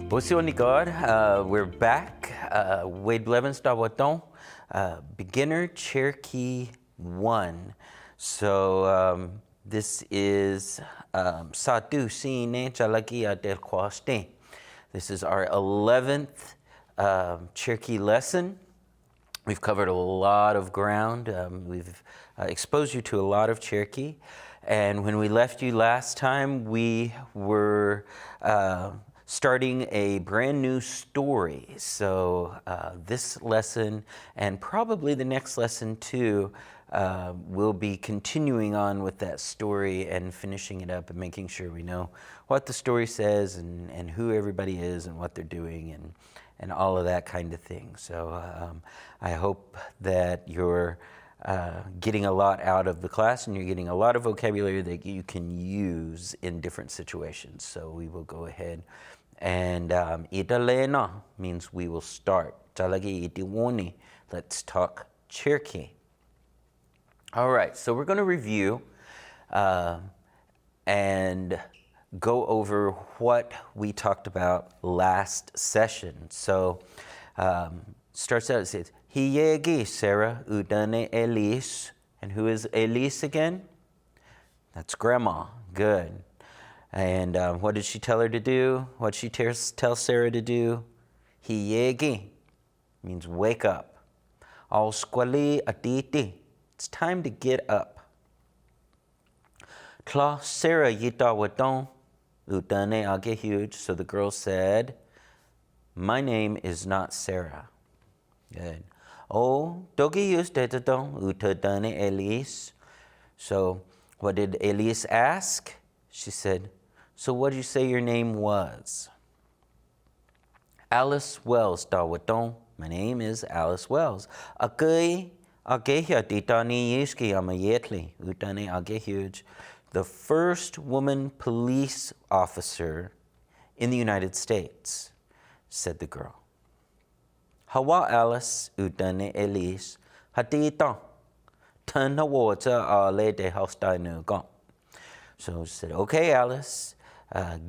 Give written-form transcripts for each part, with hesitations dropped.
Bonjour, God. We're back. Wade Blevins, Dawaton, beginner Cherokee 1. So this is Satu Sine Chalagia del Quaste. This is our 11th Cherokee lesson. We've covered a lot of ground. We've exposed you to a lot of Cherokee. And when we left you last time, we were starting a brand new story. So this lesson, and probably the next lesson too, we'll be continuing on with that story and finishing it up and making sure we know what the story says and who everybody is and what they're doing and all of that kind of thing. So I hope that you're getting a lot out of the class and you're getting a lot of vocabulary that you can use in different situations. So we will go ahead and italena means we will start. Talagi itiwoni, let's talk Cherokee. All right, so we're going to review and go over what we talked about last session. So starts out, it says, Hiyegi Sarah udane Elise. And who is Elise again? That's Grandma. Good. And what did she tell her to do? What did she tell Sarah to do? Hiyegi means wake up. Al squali atiti. It's time to get up. Tla Sarah yita wadon udane age huge. So the girl said, my name is not Sarah. Good. Oh, dogi used tetadon utadane Elise. So what did Elise ask? She said, so what did you say your name was? Alice Wells dawadon. My name is Alice Wells. Akei agehya ditani yiski amayetli utane agehuge. The first woman police officer in the United States, said the girl. Hawa Alice udane Elise hatita tana water ale de house dinu gone. So she said, okay, Alice,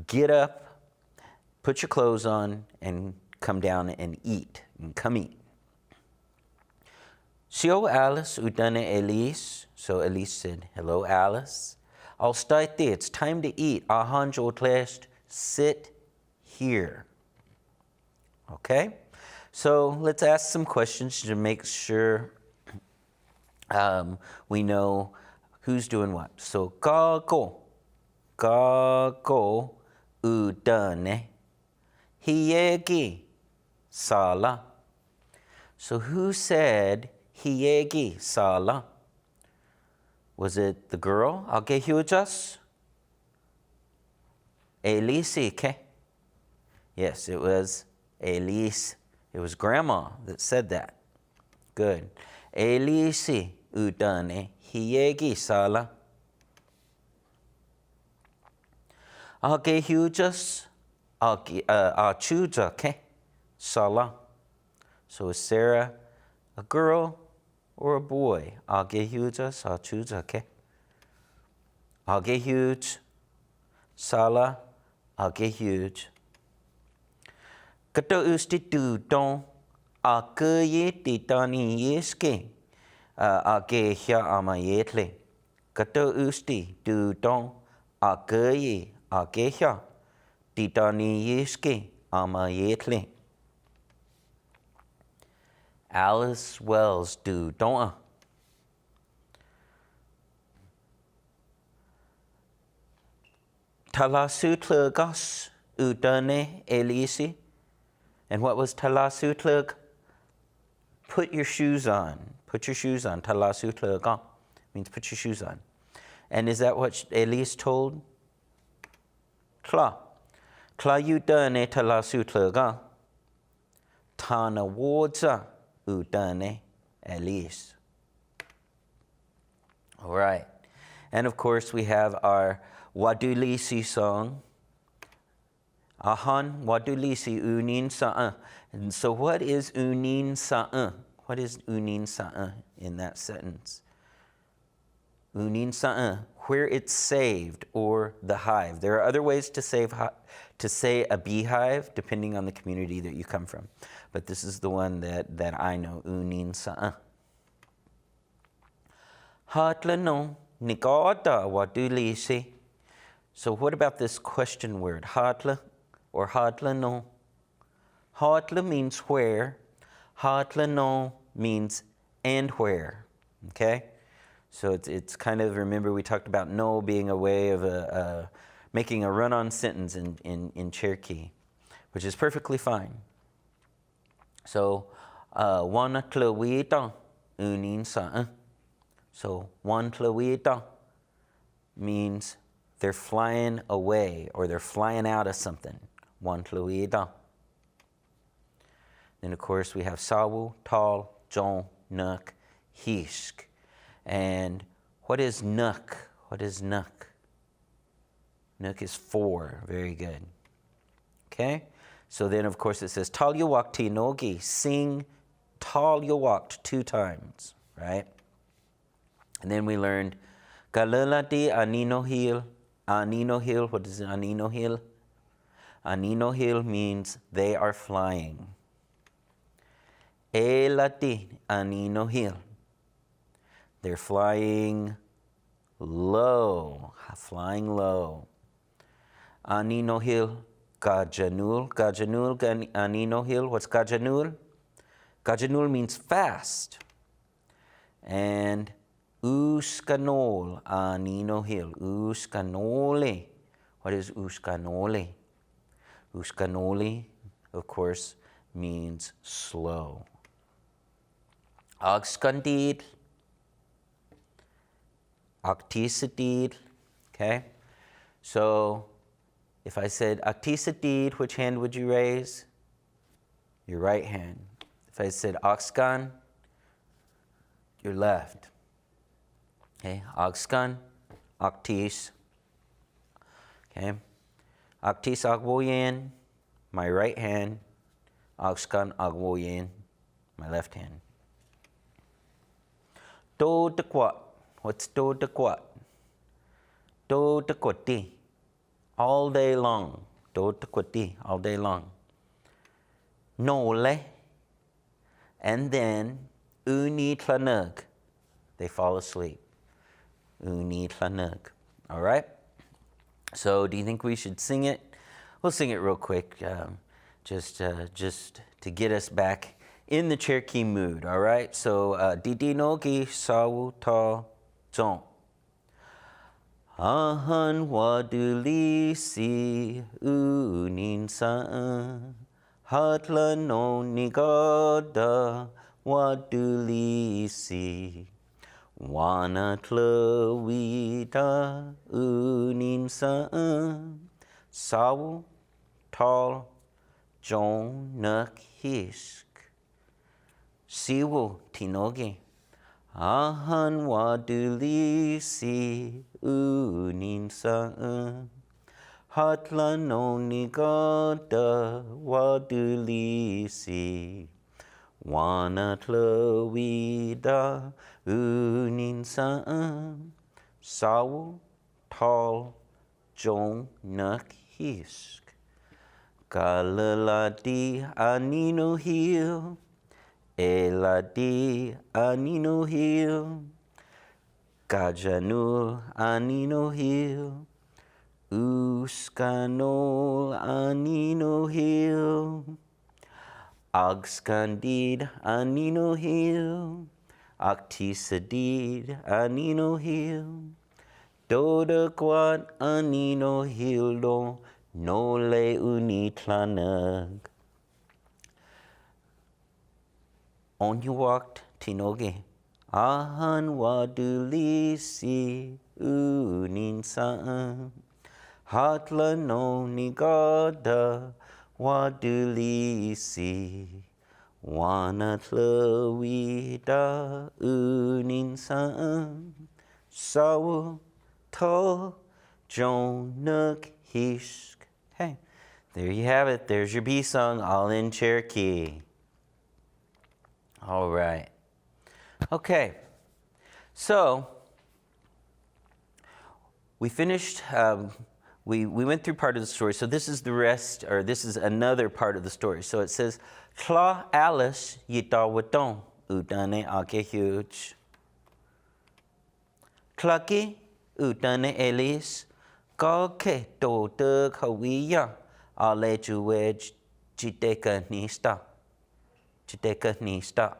get up, put your clothes on, and come down and eat. And come eat. Sio Alice udane Elise. So Elise said, hello, Alice. I'll start there. It's time to eat. Ahanjo tlest, sit here. Okay? So let's ask some questions to make sure we know who's doing what. So, gago udane hiyegi sala. So who said hiyegi sala? Was it the girl? Agehujas? Elise, okay? Yes, it was Elise. It was Grandma that said that. Good. Elise udane hiyegi sala. Agehujas achuja, okay? Sala. So is Sarah a girl or a boy? Agehujas achuja, okay? Agehuj sala agehuj. Kato ustitu don akeye titani yeske agehya amayetle. Kato usti du don akeye agehya titani yeske amayetle. Alice Wells do don't. Talasutlugas udane Elise. And what was talasutlug? Put your shoes on. Put your shoes on. Talasutluga means put your shoes on. And is that what Elise told? Tla udane talasutluga. Tana wardza udane Elise. All right. And of course we have our Wadulisi song. Ahan Wadulisi unin sa'an. And so what is unin sa'an? What is unin sa'an in that sentence? Unin sa'an. where it's saved, or the hive. There are other ways to say a beehive, depending on the community that you come from. But this is the one that I know, unin sa'a. Hatla no, nikota wadulisi. So what about this question word, hatla or hatla no? Hatla means where, hatla no means and where, okay? So it's kind of, remember we talked about no being a way of making a run-on sentence in Cherokee, which is perfectly fine. So, wana tlawita unin sa'a. So, wan tlawita means they're flying away or they're flying out of something. Wan tlawita. Then, of course, we have sawu, tal, jon, nuk, hishk. And what is nuk? What is nuk? Nuk is 4. Very good. Okay? So then, of course, it says, tal yawak tinogi. Sing tal yawak 2 times. Right? And then we learned, galalati anino hil. Anino hil. What is anino hil? Anino hil means they are flying. Elati anino hil. They're flying low, flying low. Anino hil, gajanul, gajanul, anino hil. What's gajanul? Gajanul means fast. And uskanol, anino hil, uskanole. What is uskanole? Uskanole, of course, means slow. Agskandid, octicidid, okay? So if I said octicidid, which hand would you raise? Your right hand. If I said oxcan, your left. Okay, oxcan, octis. Okay, octis agwoyen, my right hand. Oxcan agwoyen, my left hand. Do de quat. What's do de quat? Do de quati. All day long. Do de quati. All day long. Nole. And then uni tlanug. They fall asleep. Uni tlanug. All right? So do you think we should sing it? We'll sing it real quick, just to get us back in the Cherokee mood, all right? So, Didi no gi sawu ta zon. Ahan waduli si unin sa'an. Hatla no nigada waduli si. Wana tlawida unin sa'an. Sawu tal jon nuk hishk. Siwu tinogi. Ahan waduli si unin sa'an. Hatla no nigada waduli si. Wana tlawida unin sa'an. Sawu tal jon nuk hishk. Galaladi anino hil. Eladi anino hil. Gajanul anino hil. Uskanol anino hil. Agskandid anino hil. Octicidid anino hil. Dodaquat anino hildo. Nole unitlanag. On you walked tinogi. Ahan wadulisi unin sa'an. Hatla no nigada wadulisi. Wana tlawida unin sa'an. Sawu tal jon nuk hishk. Hey, there you have it. There's your bee song, all in Cherokee. All right. Okay. So, we finished, we went through part of the story. So this is the rest, or this is another part of the story. So it says, Tla Alice yita waton udane ake huge. Tlaki udane Elise ko ke to te kawiya ale juwej jiteka nista. Jiteka nista.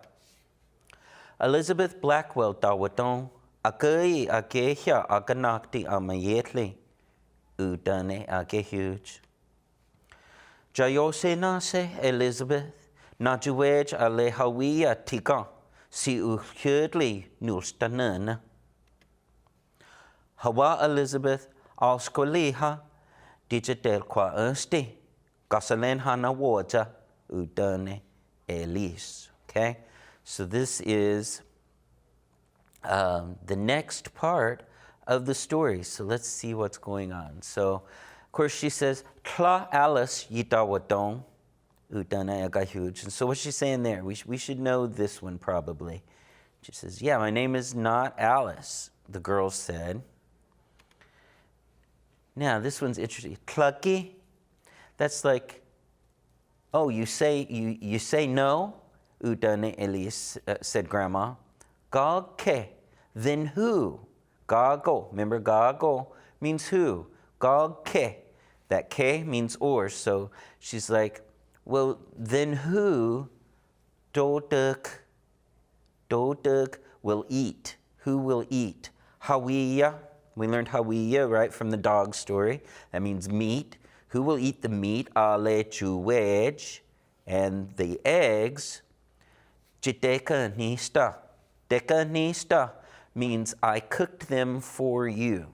Elizabeth Blackwell dawaton akei akehya akanakti amayetli udane ake huge. Jayose nase Elizabeth na juwej ale hawiya tika si uhudli nulstanana. Hawa Elizabeth alskoliha digital kwa ersti gasalen hana water udane Elise. Okay, so this is the next part of the story. So let's see what's going on. So, of course, she says, Tla Alice yita wadong udane aga huge. And so what's she saying there? We should know this one probably. She says, yeah, my name is not Alice, the girl said. Now, this one's interesting. Tlaki, that's like, oh, you say no? Udane Elise, said Grandma. Gag ke, then who? Gago, remember gago means who? Gag ke, that ke means or. So she's like, well, then who? Dotuk will eat. Who will eat? Hawiya. We learned hawiya, right, from the dog story. That means meat. Who will eat the meat? Ale chuwej. And the eggs. Jiteka nista. Deka nista means I cooked them for you.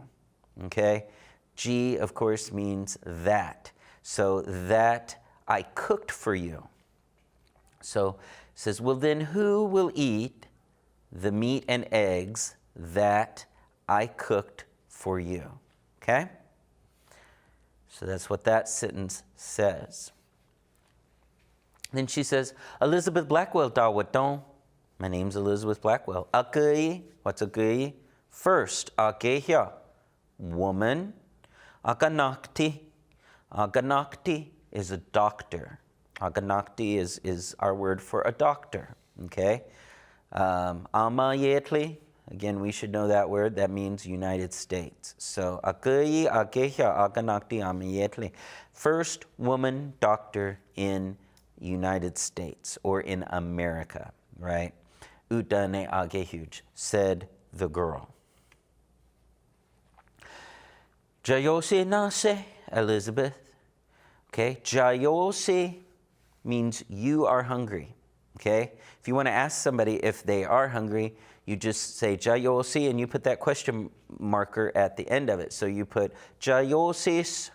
Okay? G, of course, means that. So that I cooked for you. So it says, well, then who will eat the meat and eggs that I cooked for you? Okay? So that's what that sentence says. Then she says, Elizabeth Blackwell dawaton. My name's Elizabeth Blackwell. Akei, what's akei? First, akehya, woman. Aganakti. Aganakti is a doctor. Aganakti is our word for a doctor. Okay? Amayetli, again, we should know that word. That means United States. So, akei, akehya, aganakti, amayetli. First woman doctor in United States or in America, right? Udane agehuj, said the girl. Jayose nase, Elizabeth. Okay, Jayose means you are hungry. Okay, if you want to ask somebody if they are hungry, you just say Jayose and you put that question marker at the end of it. So you put Jayosis,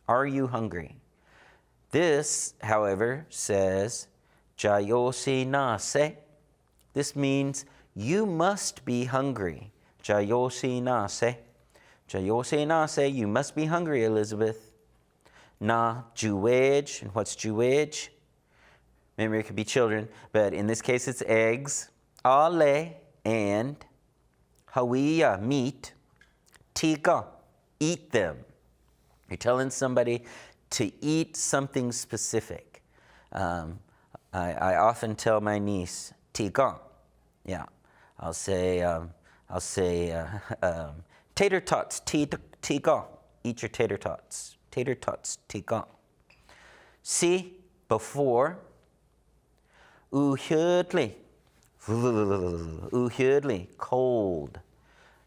are you hungry? This, however, says Jayose nase. This means you must be hungry. Jayose nase. Jayose nase, you must be hungry, Elizabeth. Na juwej, and what's juwej? Remember, it could be children, but in this case it's eggs. Ale, and hawiya, meat. Tika, eat them. You're telling somebody to eat something specific. I often tell my niece, tika. Yeah, I'll say tater tots, tika. Eat your tater tots. Tater tots, tika. See, before. Uhudli. Uhudli, cold.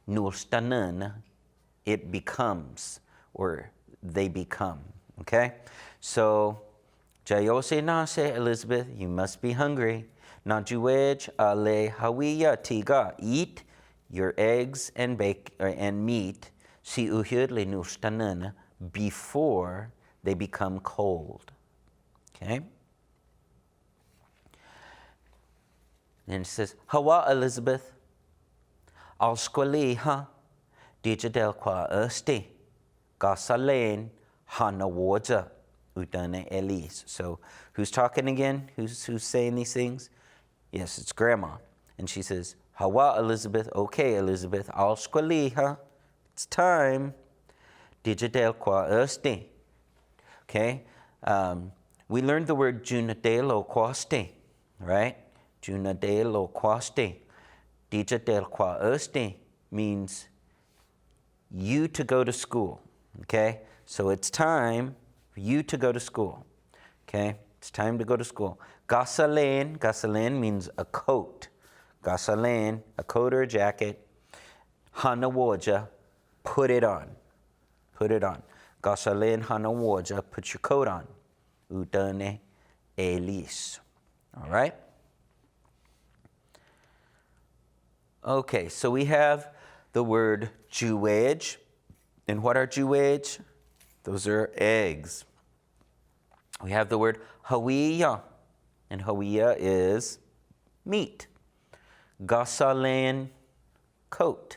Nulstanen, it becomes, or they become. Okay? So, Jayose nase, Elizabeth, you must be hungry. Najuwej ale hawiya tiga, eat your eggs and meat. Si uhudli nulstanen, before they become cold. Okay? And it says, Hawa Elizabeth, al squaliha, digital qua ersti, gasalen hana waja udane Elise. So who's talking again? Who's saying these things? Yes, it's Grandma. And she says, Hawa Elizabeth, okay Elizabeth, al squaliha, It's time. Digital qua este. Okay? We learned the word junadelo quaste, right? Junadelo quaste. Digital qua este means you to go to school. Okay? So it's time for you to go to school. Okay? It's time to go to school. Gasoline. Gasoline means a coat. Gasoline, a coat or a jacket. Hanawoja, put it on. Put it on. Gasoline hanawoja, put your coat on. Udane elis. All right? Okay, so we have the word jewage. And what are jewage? Those are eggs. We have the word hawiya. And hawiya is meat. Gasoline, coat.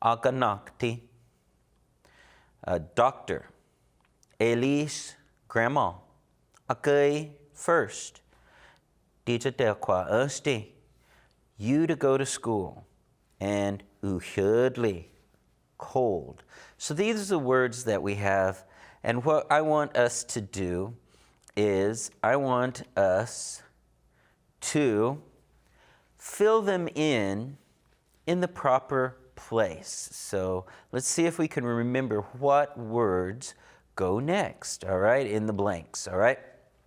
Aganakti, doctor. Elise, grandma. Akai, first. Dijadelqua, erste. You to go to school. And uhudli, cold. So these are the words that we have. And what I want us to do is I want us to fill them in the proper place. So let's see if we can remember what words go next, all right, in the blanks, all right?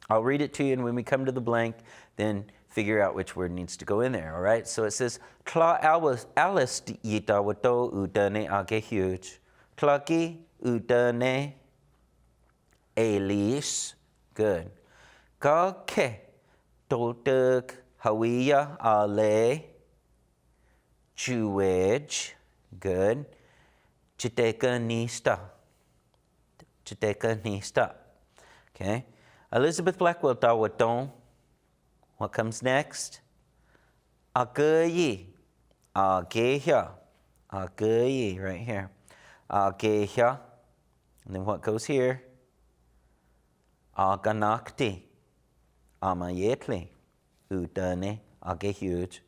I'll read it to you, and when we come to the blank, then figure out which word needs to go in there, all right? So it says, Tla Alice yitawato udane age huge. Tlaki udane Elise, good. Ka ke totug hawiya ale Jewage, good. Chiteka nista. Chiteka nista. Okay. Elizabeth Blackwell dawaton. What comes next? Agayi. Ageya. Agayi, right here. Ageya. And then what goes here? Aganakti. Amayetli. Udane. Agehuge.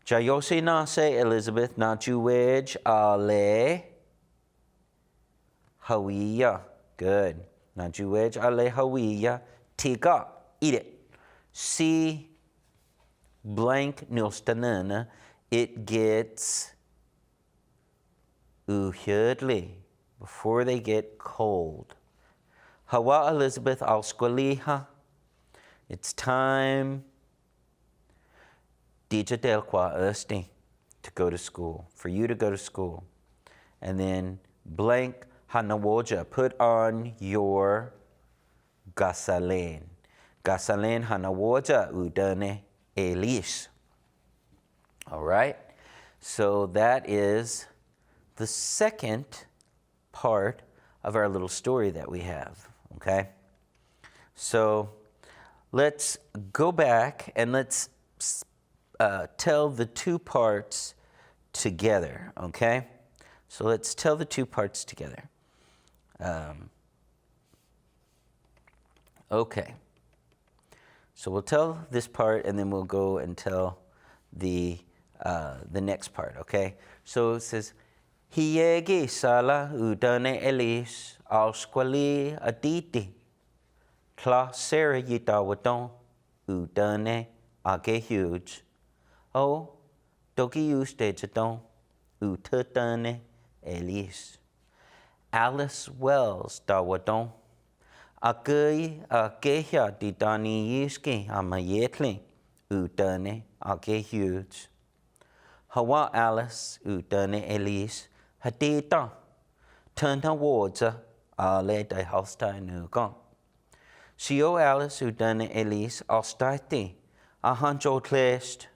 Jayosi na se Elizabeth na juwej ale hawiya. Good. Na juwej ale hawiya. Tiga. Eat it. See blank nilstanana. It gets uhudli before they get cold. Hawa Elizabeth al squaliha. It's time. Dijadelqua erste, to go to school, for you to go to school. And then blank hanawoja, put on your gasoline. Gasoline hanawoja udane elis. All right? So that is the second part of our little story that we have, okay? So let's go back and let's tell the two parts together, okay? So let's tell the two parts together. Okay. So we'll tell this part, and then we'll go and tell the next part, okay? So it says, Hiegi sala udane elis al squali aditi. Tla sera yitawaton udane age huge. O doki uste jadon ututane elis. Alice Wells dawadon. Agai ageha didani yiski amayetli udane age huge. Hawa Alice udane elis hadita. Turn towards ale de hostai nugon. Sio Alice udane elis ostati. Ahanjo tlest.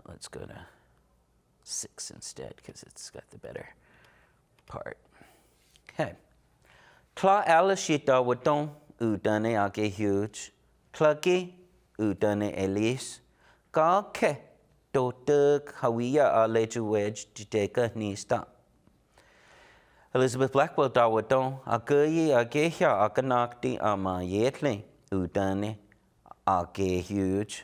Let's go to 6 instead, because it's got the better part. Okay. Tla Alice yita wadon udane age huge. Tlagi udane elis. Ka ke dotug hawiya ale juwej jideka nista. Elizabeth Blackwell dawadon agayi ageha aganakti ama yetli udane age huge.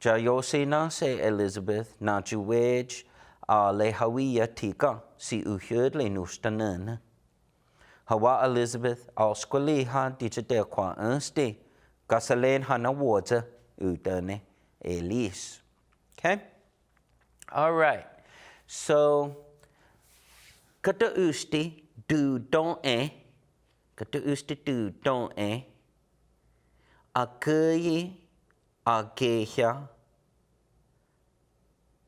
Jayose na se Elizabeth na juwej le hawiya tika si uhud le nustanen. Hawa Elizabeth al squali ha dichete qua unste gasalen hana water udane Elise. Okay? All right. So kata usti do don't kata usti do don't akayi ageha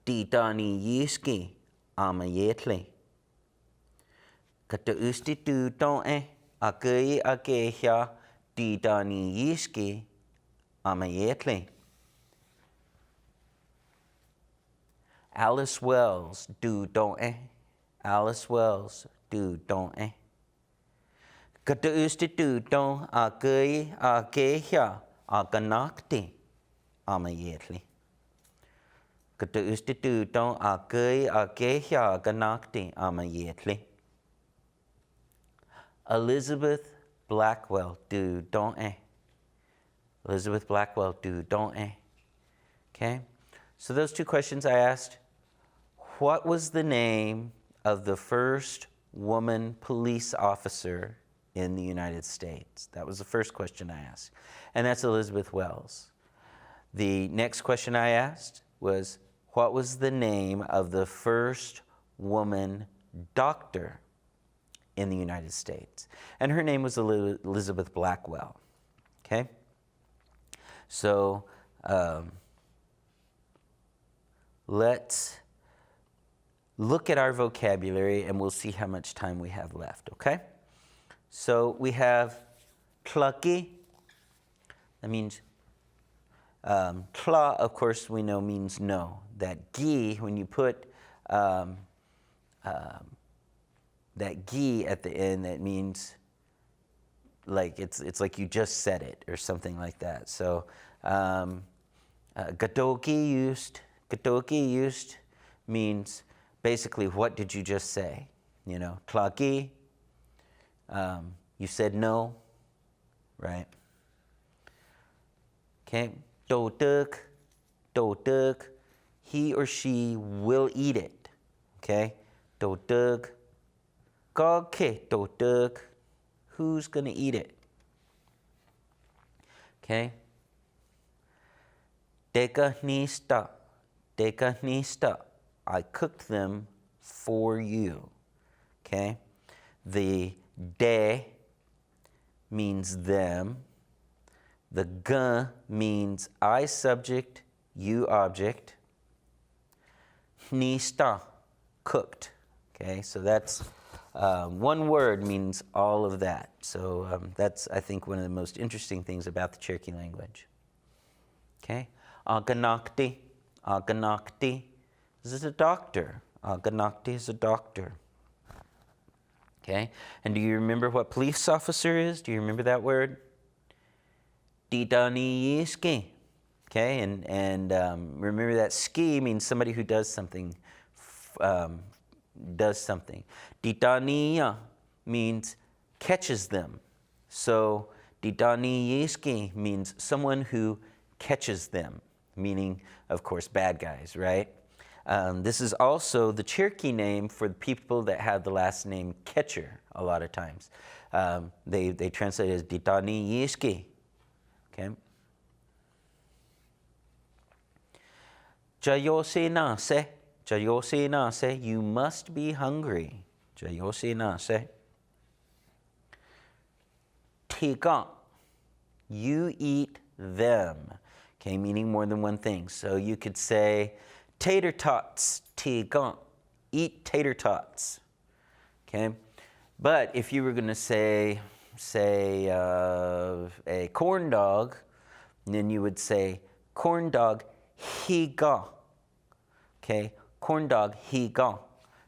didani yiski amayetle. Kata usti do don't akayi ageha didani yiski amayetle. Alice Wells do don't Alice Wells do don't Kata usti do don't akayi ageha aganakti amayetle. Kata usti do don't akayi ageha aganakti amayetle. Elizabeth Blackwell do don't Elizabeth Blackwell do don't Okay? So those two questions I asked. What was the name of the first woman police officer in the United States? That was the first question I asked. And that's Elizabeth Wells. The next question I asked was, what was the name of the first woman doctor in the United States? And her name was Elizabeth Blackwell. Okay? So let's look at our vocabulary and we'll see how much time we have left, okay? So we have tlaki. That means, tla, of course, we know means no. That gi, when you put that gi at the end, that means like it's like you just said it or something like that. So gatoki used means basically, what did you just say? You know, tlaki, you said no, right? Okay, dotuk, he or she will eat it. Okay, dotuk, kake dotuk, who's gonna eat it? Okay, dekanista, I cooked them for you. Okay? The de means them. The g means I subject, you object. Nista, cooked. Okay? So that's one word means all of that. So that's, I think, one of the most interesting things about the Cherokee language. Okay? Aganakti. This is a doctor. Aganakti is a doctor. Okay? And do you remember what police officer is? Do you remember that word? Didaniyiski. Okay? And remember that ski means somebody who does something. Didaniya means catches them. So didaniyiski means someone who catches them, meaning, of course, bad guys, right? This is also the Cherokee name for the people that have the last name Catcher a lot of times. They translate it as Ditani Yiski. Okay? Jayose nase, you must be hungry. Jayose nase. Tika, you eat them. Okay, meaning more than one thing. So you could say, tater tots, tika, eat tater tots. Okay, but if you were going to say a corn dog, then you would say corn dog higa. Okay, corn dog higa,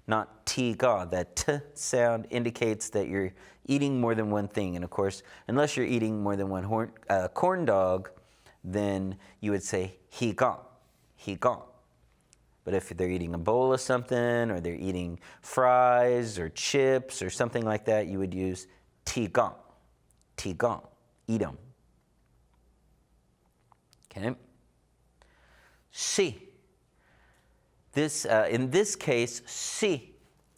not tiga. That t sound indicates that you're eating more than one thing. And of course, unless you're eating more than one corn dog, then you would say higa. But if they're eating a bowl of something, or they're eating fries or chips or something like that, you would use tiga. Eat them. Okay? si. This, in this case, si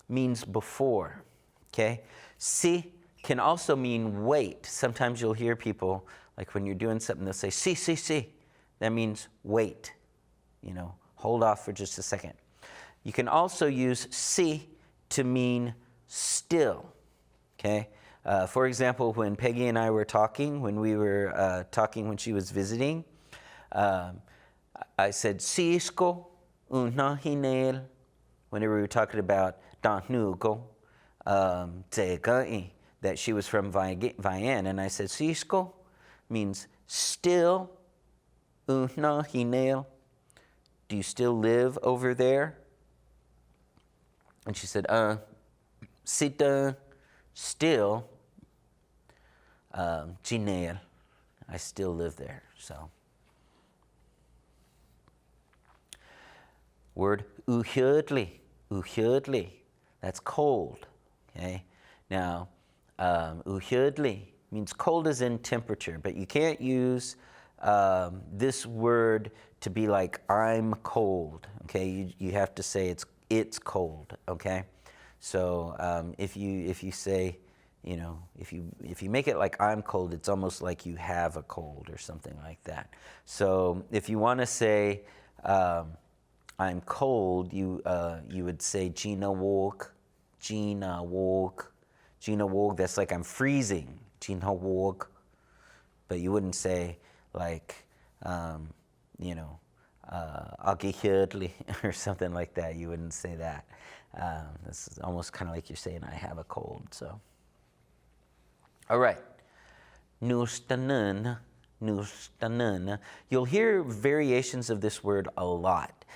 means before, okay? Si can also mean wait. Sometimes you'll hear people, like when you're doing something, they'll say, si. That means wait, hold off for just a second. You can also use si to mean still, okay? For example, when Peggy and I were talking, when we were talking when she was visiting, I said, si isko una hinel, whenever we were talking about Danugo, that she was from Vienne, and I said, si isko means still, una hinel, do you still live over there? And she said, sita, still, Ginel, I still live there, so. Word uhudli, that's cold, okay? Now, uhudli means cold as in temperature, but you can't use this word to be like, I'm cold, okay? You have to say it's cold, okay? So if you say, if you make it like I'm cold, it's almost like you have a cold or something like that. So if you want to say I'm cold, you would say Gina walk. That's like I'm freezing. Gina walk, but you wouldn't say like Agihudli or something like that. You wouldn't say that. This is almost kind of like you're saying I have a cold. So, all right, nustanun. You'll hear variations of this word a lot.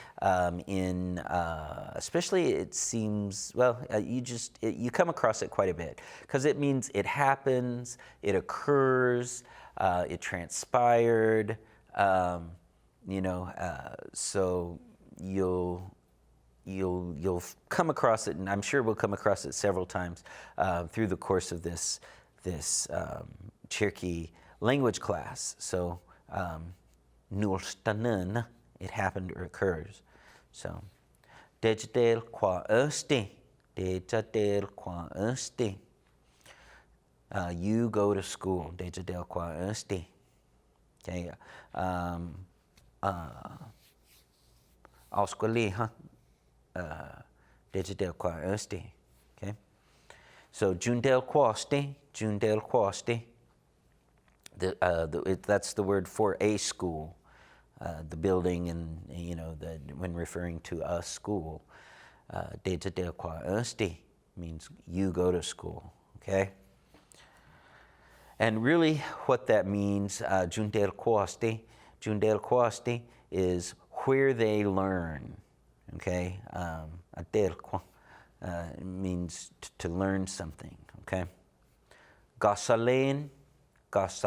Especially it seems, you come across it quite a bit because it means it happens, it occurs, it transpired, so you'll come across it, and I'm sure we'll come across it several times through the course of this Cherokee language class. So, nulstanun, it happened or occurs. So, dejadel qua usti. You go to school. Dejadel qua usti. Okay. Ausquali, dejadel qua usti. Okay. So, jundel quasti. That's the word for a school, the building, and when referring to a school, dejadel qua usti means you go to school. Okay, and really what that means, jundel quasti is where they learn. Okay, means to learn something. Okay, gasoline means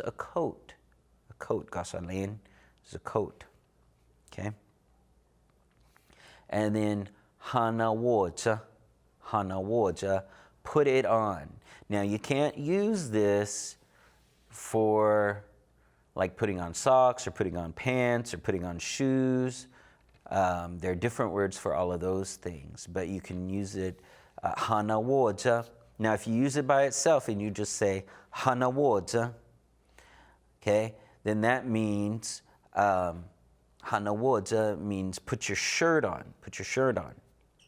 a coat. Gasoline is a coat. Okay? And then hanawoja, put it on. Now you can't use this for like putting on socks or putting on pants or putting on shoes. There are different words for all of those things, but you can use it hanawoja. Now, if you use it by itself and you just say hanawoja, okay, then that means hanawoja means put your shirt on.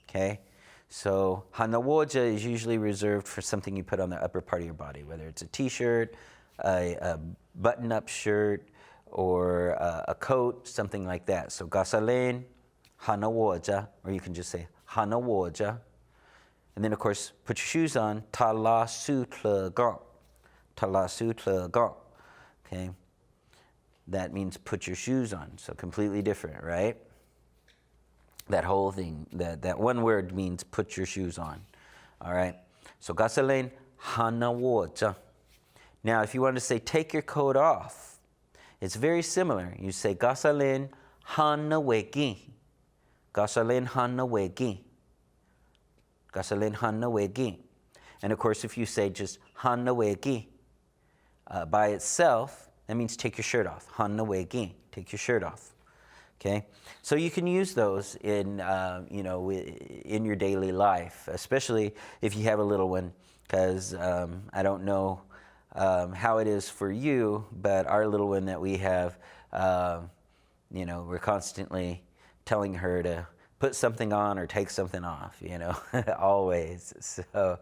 Okay, so hanawoja is usually reserved for something you put on the upper part of your body, whether it's a T-shirt, a button-up shirt, or a coat, something like that. So gasoline, hanawoja, or you can just say hanawoja. And then, of course, put your shoes on. Talasu tlegang. Okay? That means put your shoes on. So completely different, right? That whole thing, that one word means put your shoes on. All right? So gasoline, hanawoja. Now, if you want to say take your coat off, it's very similar. You say gasoline, hanawegi. Gasoline, hanawegi. Gasoline hanawegi. And of course, if you say just hanawegi by itself, That means take your shirt off. Hanna wegi, take your shirt off. Okay, so you can use those in in your daily life, especially if you have a little one, because I don't know how it is for you, but our little one that we have, we're constantly telling her to put something on or take something off, always. So,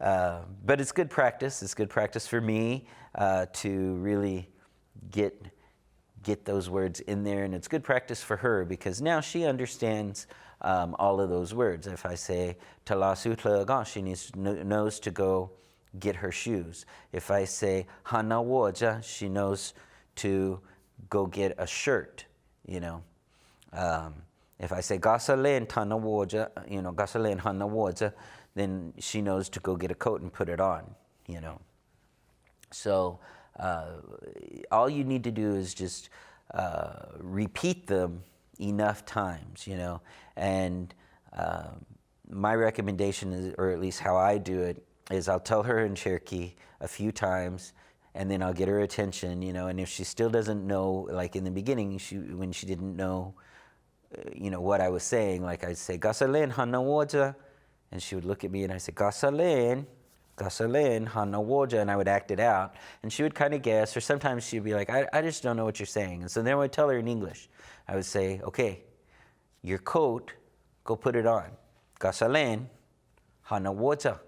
but it's good practice. It's good practice for me to really get those words in there, and it's good practice for her because now she understands all of those words. If I say talasu tlagan, she knows to go get her shoes. If I say hana woja, she knows to go get a shirt. If I say gasalen tana woja, gasalen hana woja, then she knows to go get a coat and put it on. So all you need to do is just repeat them enough times, and my recommendation is, or at least how I do it, is I'll tell her in Cherokee a few times, and then I'll get her attention, and if she still doesn't know, like in the beginning, when she didn't know, what I was saying, like I'd say, Gasalen hana woja, and she would look at me and I'd say, Gasalen hana woja, and I would act it out, and she would kind of guess, or sometimes she'd be like, I just don't know what you're saying, and so then I would tell her in English. I would say, okay, your coat, go put it on. Gasalen hana woja.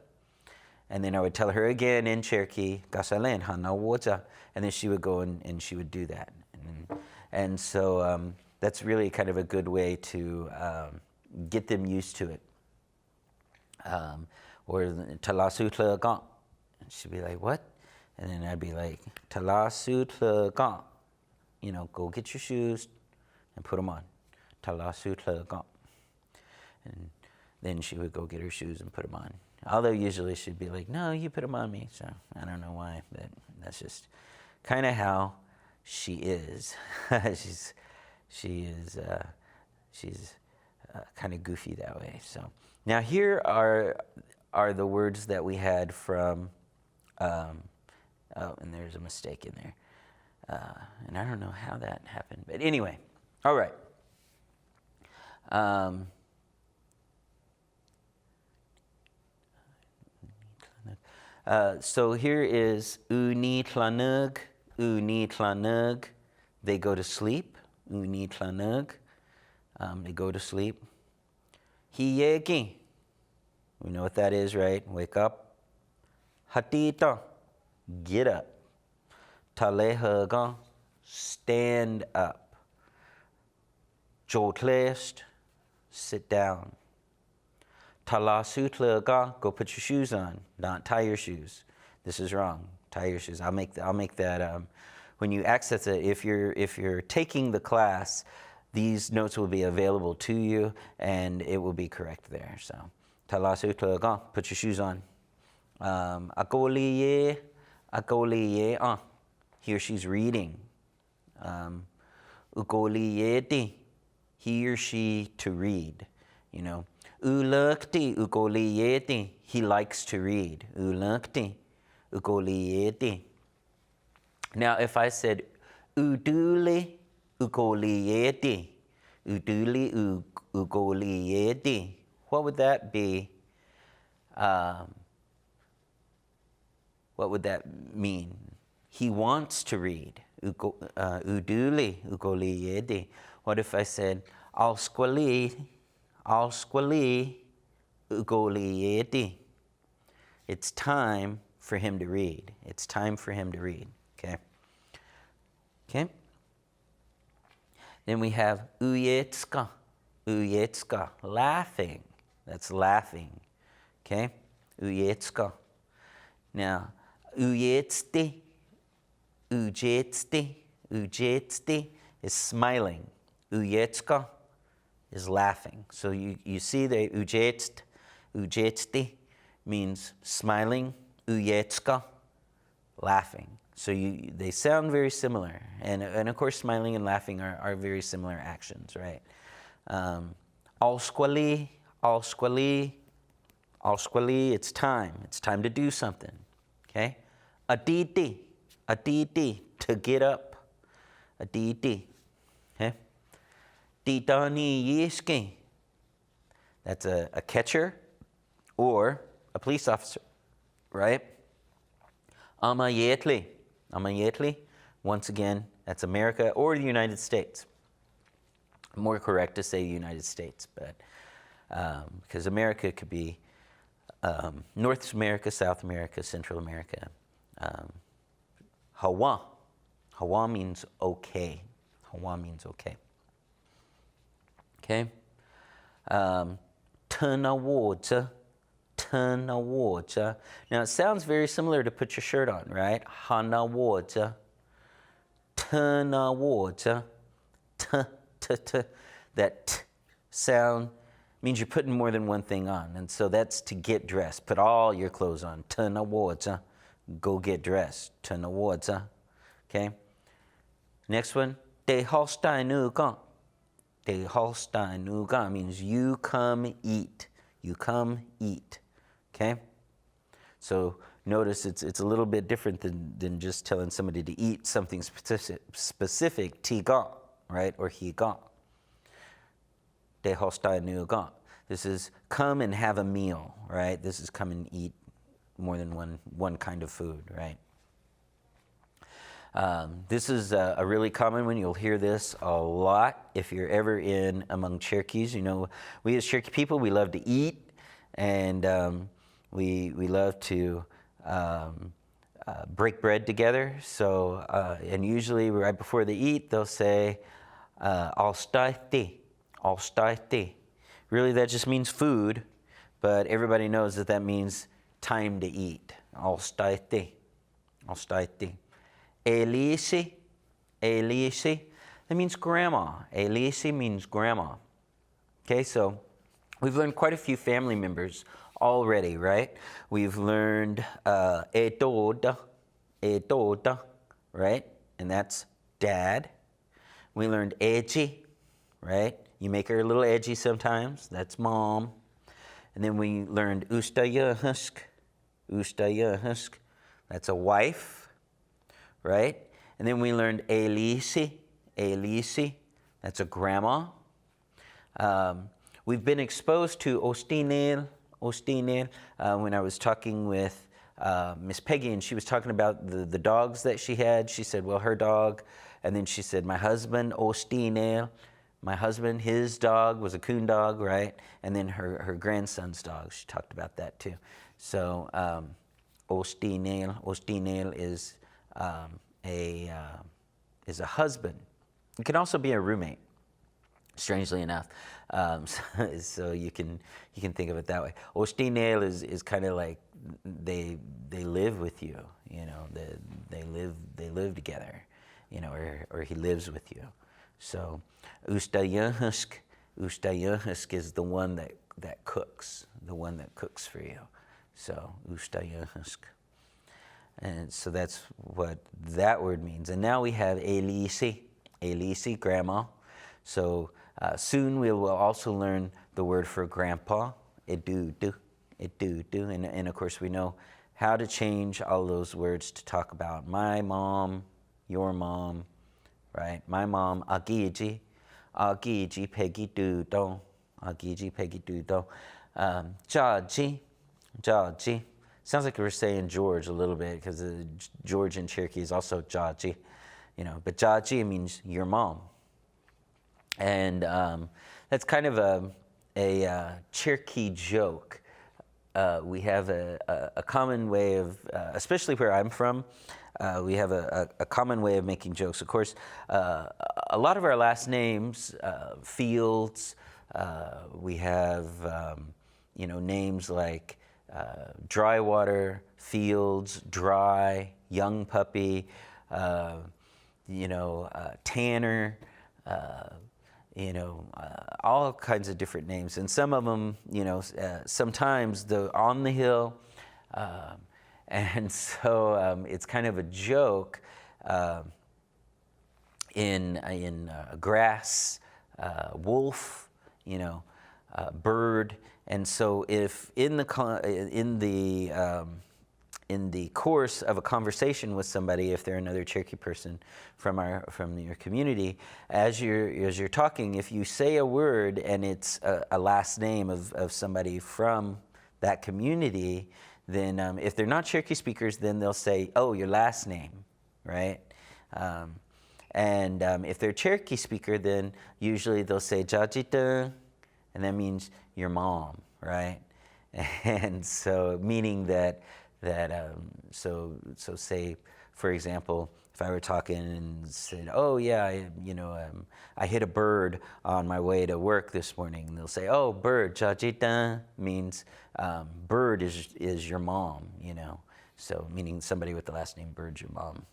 And then I would tell her again in Cherokee, Gasalen hana woja, and then she would go and she would do that. And so that's really kind of a good way to get them used to it. Or talasu tlagan. She'd be like, what? And then I'd be like, talasu tlagan. Go get your shoes and put them on. Talasu tlagan. And then she would go get her shoes and put them on. Although usually she'd be like, no, you put them on me. So I don't know why, but that's just kind of how she is. She's kind of goofy that way. So now here are the words that we had from, and there's a mistake in there. And I don't know how that happened. But anyway, all right. So here is uni tlanug, they go to sleep. Uni tlanug, they go to sleep. Hiyegi, we know what that is, right? Wake up. Hatita, get up. Talehaga, stand up. Jotlest, sit down. Talasutlaga, go put your shoes on. Not tie your shoes. This is wrong. Tie your shoes. I'll make that. When you access it, if you're taking the class, these notes will be available to you, and it will be correct there. So, talasutlaga, put your shoes on. Akoliye, here she's reading. Ukoliyeti, he or she to read. Ulakti ukoliyeti, he likes to read. Ulakti ukoliyeti. Now, if I said uduli ukoliyeti, uduli ukoliyeti, what would that be? What would that mean? He wants to read. Uduli ukoliyeti. What if I said al squali ukoliyeti? It's time for him to read. It's time for him to read. Okay. Then we have uyetska, laughing. That's laughing. Okay. Uyetska. Now, ujetsti is smiling. Ujetska is laughing. So you see the ujetsti means smiling. Ujetska, laughing. So they sound very similar. And of course, smiling and laughing are very similar actions, right? Alsquali, it's time. It's time to do something. Okay? Aditi, Aditi, to get up. Aditi. Okay? Ditani yiski. That's a catcher or a police officer, right? Amayetli. Amayetli. Once again, that's America or the United States. More correct to say the United States, but because America could be North America, South America, Central America. Hawa. Hawa means okay. Hawa means okay. Okay? Turn awards. Turn awards. Now it sounds very similar to put your shirt on, right? Hana awards. Turn awards. That t sound means you're putting more than one thing on. And so that's to get dressed. Put all your clothes on. Turn awards. Go get dressed. Turn awards. Okay? Next one. De Holstein Nugan. De Holstein Nugan means you come eat. You come eat. Okay? So notice it's a little bit different than just telling somebody to eat something specific. Tiga, right? Or higa. De Holstein Nugan. This is come and have a meal, right? This is come and eat more than one kind of food, right? This is a really common one. You'll hear this a lot if you're ever in among Cherokees. You know, we as Cherokee people, we love to eat, and we love to break bread together. So, and usually right before they eat, they'll say, "Alstaiti, alstaiti." Really, that just means food, but everybody knows that that means time to eat. Alstaiti, alstaiti. Elisi, Elisi, that means grandma. Elisi means grandma. Okay, so we've learned quite a few family members already, right? We've learned Etoda, Etoda, right? And that's dad. We learned Edgy, right? You make her a little edgy sometimes. That's mom. And then we learned Ustayahusk, Ustayahusk. That's a wife, right? And then we learned Elisi, Elisi. That's a grandma. We've been exposed to Ostinel, Ostinel, when I was talking with Miss Peggy, and she was talking about the dogs that she had. She said, well, her dog, and then she said, my husband, Ostinel, my husband, his dog was a coon dog, right? And then her grandson's dog, she talked about that too. So Ostinel, Ostinel is a husband. It can also be a roommate, strangely enough. So you can think of it that way. Ostinel is kind of like they live with you, you know. They live together, you know, or he lives with you. So Ustayahusk is the one that cooks, the one that cooks for you. So Ustayahusk. And so that's what that word means. And now we have Elisi, Elisi, grandma. So soon we will also learn the word for grandpa, Edudu, Edudu. And of course we know how to change all those words to talk about my mom, your mom, right? My mom, Agiji, Agiji, Peggy Dudo, Agiji, Peggy Dudo. Jaji, Jaji. Sounds like we're saying George a little bit because George in Cherokee is also Jaji, you know. But Jaji means your mom, and that's kind of a Cherokee joke. We have a common way of, especially where I'm from, we have a common way of making jokes. Of course, a lot of our last names, Fields, we have you know, names like Drywater, Fields, Dry, Young Puppy, you know, Tanner, you know, all kinds of different names. And some of them, you know, sometimes on the hill. And so it's kind of a joke in grass, wolf, you know, bird. And so if in the in the course of a conversation with somebody, if they're another Cherokee person from your community, as you're talking, if you say a word and it's a last name of somebody from that community, then if they're not Cherokee speakers, then they'll say, "Oh, your last name," right? And if they're Cherokee speaker, then usually they'll say "Jajita," and that means your mom, right? And so meaning that so say, for example, if I were talking and said, "Oh yeah, I hit a bird on my way to work this morning," and they'll say, "Oh, bird, Jajita," means bird is your mom, so meaning somebody with the last name Bird's your mom.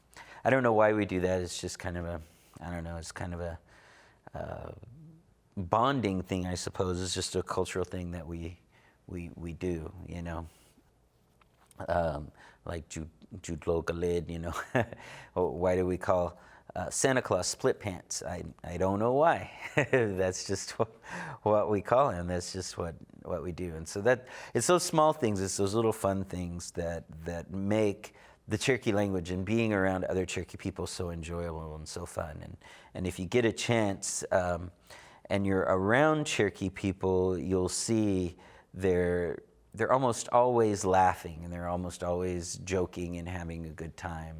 I don't know why we do that. It's just kind of it's kind of a bonding thing, I suppose. It's just a cultural thing that we do, like Judlo Galid, why do we call Santa Claus split pants? I don't know why. That's just what we call him. That's just what we do. And so it's those small things, it's those little fun things that make the Cherokee language and being around other Cherokee people so enjoyable and so fun. And if you get a chance and you're around Cherokee people, you'll see they're almost always laughing, and they're almost always joking and having a good time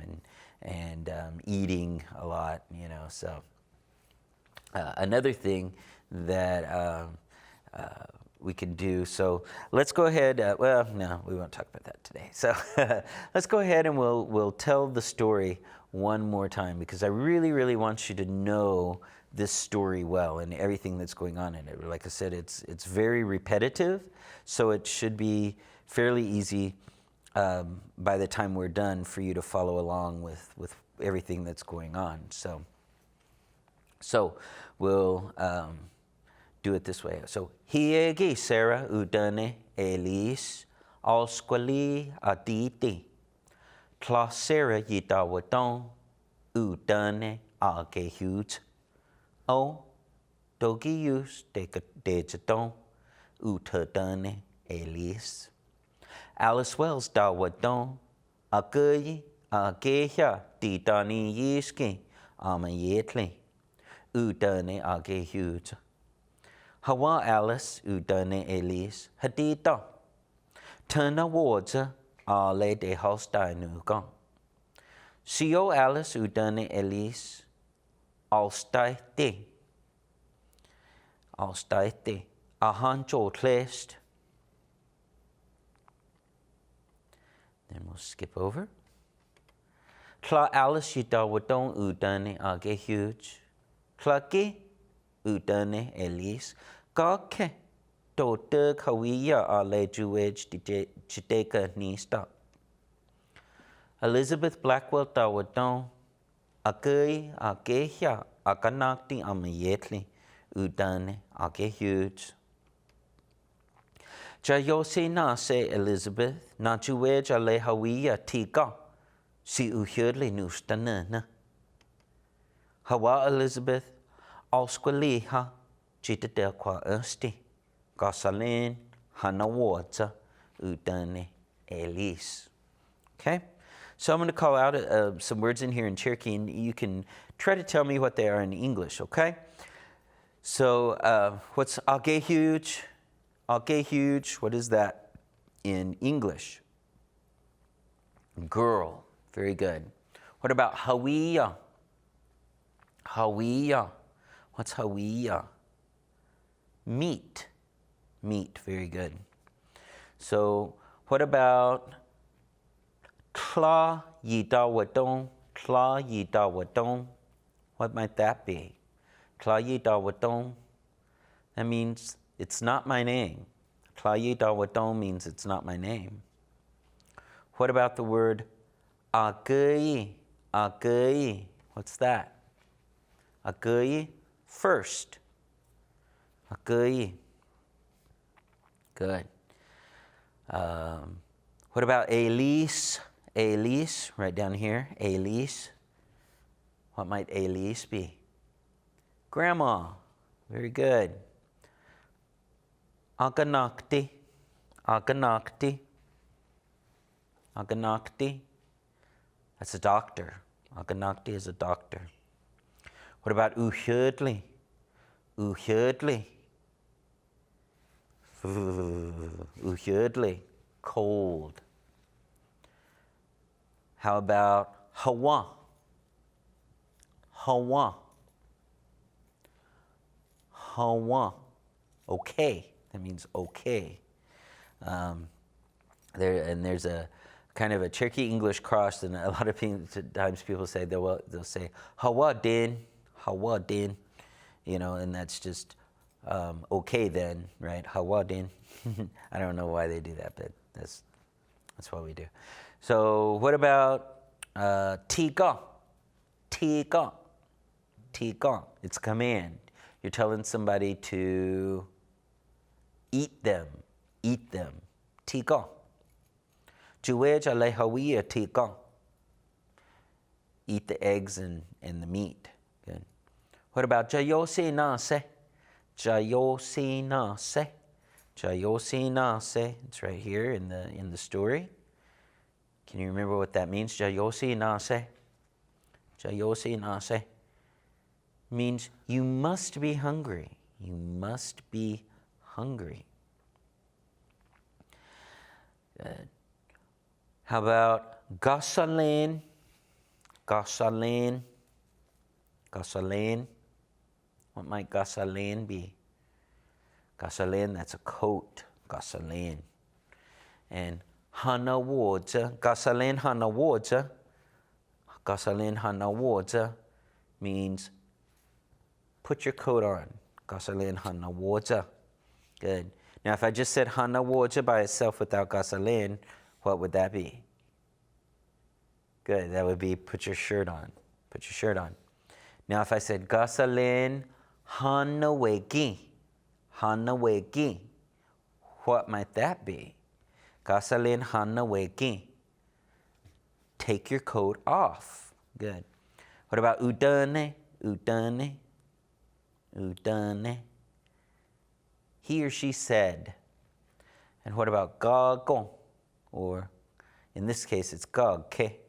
and eating a lot, So another thing that we can do. So let's go ahead. Well, no, we won't talk about that today. So let's go ahead and we'll tell the story one more time, because I really, really want you to know this story well and everything that's going on in it. Like I said, it's very repetitive, so it should be fairly easy by the time we're done for you to follow along with everything that's going on. So we'll do it this way. So hiegi Sarah udane Elise alsquali aditi tla Sarah yidawadon udane agehut o dogius dejadon utadane Elise Alice Wells dawadon agui ageha didani yiski amayetli udane agehut Hawa Alice udane Elise hadita Turna water ale de hostile nugan Sio Alice udane Elise alstaite ahancho tlest. Then we'll skip over. Tla Alice yidawadon udane age huge. Tlaki udane Elise Gake do dug hawiya ale juwej jideka nista. Elizabeth Blackwell dawadon agui agehya aganakti amayetli udane agehuj. Jayose na se Elizabeth na juwej ale hawiya tiga si uhudli nustanana. Hawa Elizabeth alsqualiha jitadel qua ersti gasalin hanawata udane Elise. Okay, so I'm going to call out some words in here in Cherokee, and you can try to tell me what they are in English. Okay, so what's agehuge? Agehuge, what is that in English? Girl. Very good. What about hawiya? Hawiya. What's hawiya? Meat. Meat. Very good. So what about tla yidawadon? Tla yidawadon. What might that be? Tla yidawadon. That means it's not my name. Tla yidawadon means it's not my name. What about the word agui? Agui. What's that? Agui. First. Agui. Good. What about Elise? Elise, right down here. Elise. What might Elise be? Grandma. Very good. Aganakti. Aganakti. Aganakti. That's a doctor. Aganakti is a doctor. What about uhudli? Uhudli. Uhudli. Cold. How about hawa? Hawa. Hawa. Okay. That means okay. There's a kind of a Cherokee English cross, and a lot of times people say they'll say hawa din, and that's just okay then, right? Hawa din. I don't know why they do that, but that's what we do. So what about tiga? Tiga. Tiga. It's command. You're telling somebody to eat them. Eat them. Tiga. Juwej ale hawiya tiga. Eat the eggs and the meat. Good. What about jayosi nase? Jayosi nase. Jayosi nase. It's right here in the story. Can you remember what that means? Jayosi nase. Jayosi nase means you must be hungry. You must be hungry. Good. How about gasoline? Gasoline. Gasoline. What might gasoline be? Gasoline, that's a coat. Gasoline. And hana water. Gasoline hana water. Gasoline hana water means put your coat on. Gasoline hana water. Good. Now, if I just said hana water by itself without gasoline, what would that be? Good. That would be put your shirt on. Put your shirt on. Now, if I said gasoline hana weki, hana weki, what might that be? Gasoline hana weki. Take your coat off. Good. What about udane? Udane. Udane. He or she said. And what about gago? Or in this case, it's gag, okay?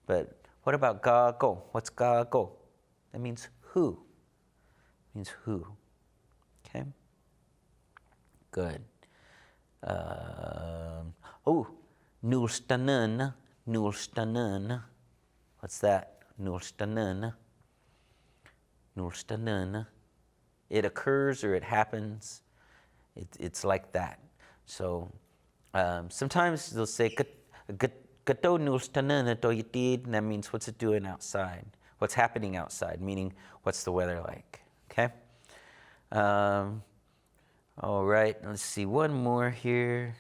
But what about gago? What's gago? That means who. It means who. Okay? Good. Nulstanen. Nulstanen. What's that? Nulstanen. Nulstanen. It occurs or it happens. It's like that. So sometimes they'll say, Gato nulstanen to yitid, and that means what's it doing outside? What's happening outside? Meaning, what's the weather like? Okay? All right, let's see, one more here.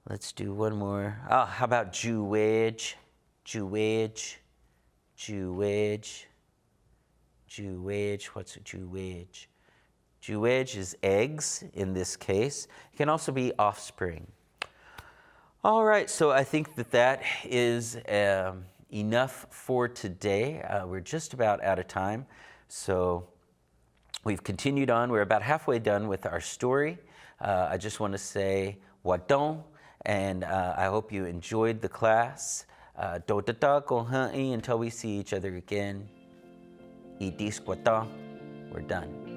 Let's do one more. How about Jewedge? Jewedge. Jewedge. Jewedge. What's a Jewedge? Jewedge is eggs in this case. It can also be offspring. All right, so I think that is enough for today. We're just about out of time. So we've continued on. We're about halfway done with our story. I just want to say wadon, and I hope you enjoyed the class. Until we see each other again. We're done.